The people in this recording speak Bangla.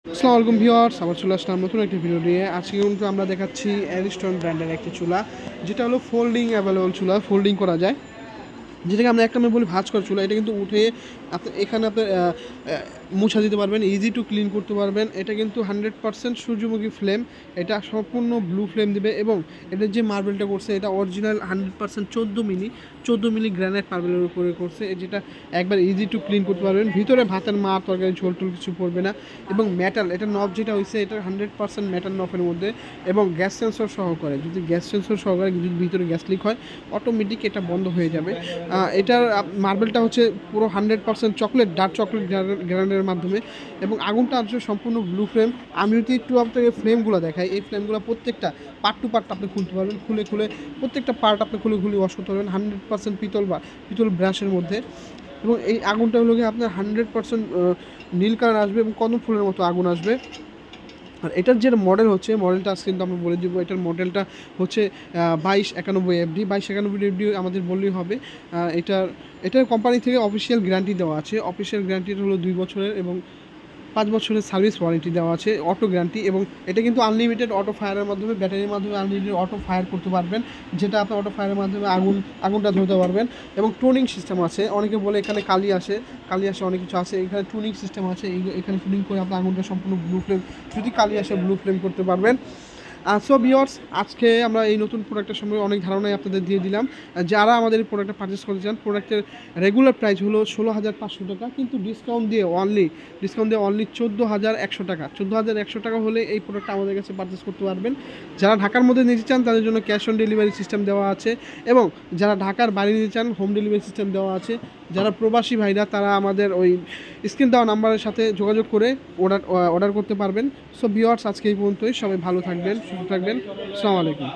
আসসালামু আলাইকুম ভিউয়ার্স, আবার চলে আসলাম নতুন একটি ভিডিও নিয়ে। আজকে কিন্তু আমরা দেখাচ্ছি অ্যারিস্টন ব্র্যান্ডের একটি চুলা, যেটা হলো ফোল্ডিং অ্যাভেলেবল চুলা, ফোল্ডিং করা যায়, যেটাকে আমরা একটা বলি ভাঁজ করা চুলা। এটা কিন্তু উঠে আপনি এখানে আপনার মুছা দিতে পারবেন, ইজি টু ক্লিন করতে পারবেন। এটা কিন্তু 100% সূর্যমুখী ফ্লেম, এটা সম্পূর্ণ ব্লু ফ্লেম দিবে। এবং এটার যে মার্বেলটা করছে এটা অরিজিনাল 100% 14 মিলি গ্রানাইট মার্বেলের উপরে করছে, যেটা একবার ইজি টু ক্লিন করতে পারবেন। ভিতরে ভাতের মা তরকারি ঝোল টোল কিছু পড়বে না। এবং মেটাল, এটা নব যেটা হয়েছে এটা 100% মেটাল নবের মধ্যে, এবং গ্যাস সেন্সর সহকারে। যদি গ্যাস সেন্সর সহকারে যদি ভিতরে গ্যাস লিক হয় অটোমেটিক এটা বন্ধ হয়ে যাবে। এটার মার্বেলটা হচ্ছে পুরো 100% চকলেট, ডার্ক চকলেট গ্রাইন্ডারের মাধ্যমে, এবং আগুনটা আসছে সম্পূর্ণ ব্লু ফ্লেম। আমি যদি একটু আপনাকে ফ্লেমগুলো দেখাই, এই ফ্লেমগুলো প্রত্যেকটা পার্ট টু পার্ট আপনি খুলতে পারবেন, খুলে প্রত্যেকটা পার্ট আপনি খুলে ওয়াশ করতে পারবেন 100% পিতল ব্রাশের মধ্যে। এবং এই আগুনটা হলো গিয়ে আপনার 100% নীল কালার আসবে এবং কদম ফুলের মতো আগুন আসবে। আর এটার যে মডেল হচ্ছে, মডেলটা আজকে কিন্তু আমরা বলে দিব। এটার মডেলটা হচ্ছে 2291 FD। 2291 FD আমাদের বললেই হবে। এটার কোম্পানি থেকে অফিসিয়াল গ্যারান্টি দেওয়া আছে। অফিসিয়াল গ্যারান্টিটা হলো 2 বছরের এবং 5 বছরের সার্ভিস ওয়ারেন্টি দেওয়া আছে, অটো গ্যারান্টি। এবং এটা কিন্তু আনলিমিটেড অটো ফায়ারের মাধ্যমে, ব্যাটারির মাধ্যমে আনলিমিটেড অটো ফায়ার করতে পারবেন, যেটা আপনি অটো ফায়ারের মাধ্যমে আগুনটা ধরতে পারবেন। এবং টুনিং সিস্টেম আছে। অনেকে বলে এখানে কালি আসে অনেক কিছু আছে, এখানে টুনিং সিস্টেম আছে। এখানে টুনিং করে আপনি আগুনটা সম্পূর্ণ ব্লু ফ্লেম, যদি কালি আসে ব্লু ফ্লেম করতে পারবেন। সো ভিউয়ার্স, আজকে আমরা এই নতুন প্রোডাক্টের সম্পর্কে অনেক ধারণাই আপনাদের দিয়ে দিলাম। যারা আমাদের এই প্রোডাক্টটা পারচেস করতে চান, প্রোডাক্টের রেগুলার প্রাইস হলো 16,500 টাকা, কিন্তু ডিসকাউন্ট দিয়ে অনলি 14,100 টাকা। 14,100 টাকা হলে এই প্রোডাক্টটা আমাদের কাছে পারচেস করতে পারবেন। যারা ঢাকার মধ্যে নিতে চান তাদের জন্য ক্যাশ অন ডেলিভারি সিস্টেম দেওয়া আছে, এবং যারা ঢাকার বাইরে নিতে চান হোম ডেলিভারি সিস্টেম দেওয়া আছে। যারা প্রবাসী ভাইরা তারা আমাদের ওই স্ক্রিন দেওয়া নাম্বারের সাথে যোগাযোগ করে অর্ডার করতে পারবেন। সো ভিউয়ার্স, আজকে এই পর্যন্তই। সবাই ভালো থাকবেন, সুস্থ থাকবেন। আসসালামু আলাইকুম।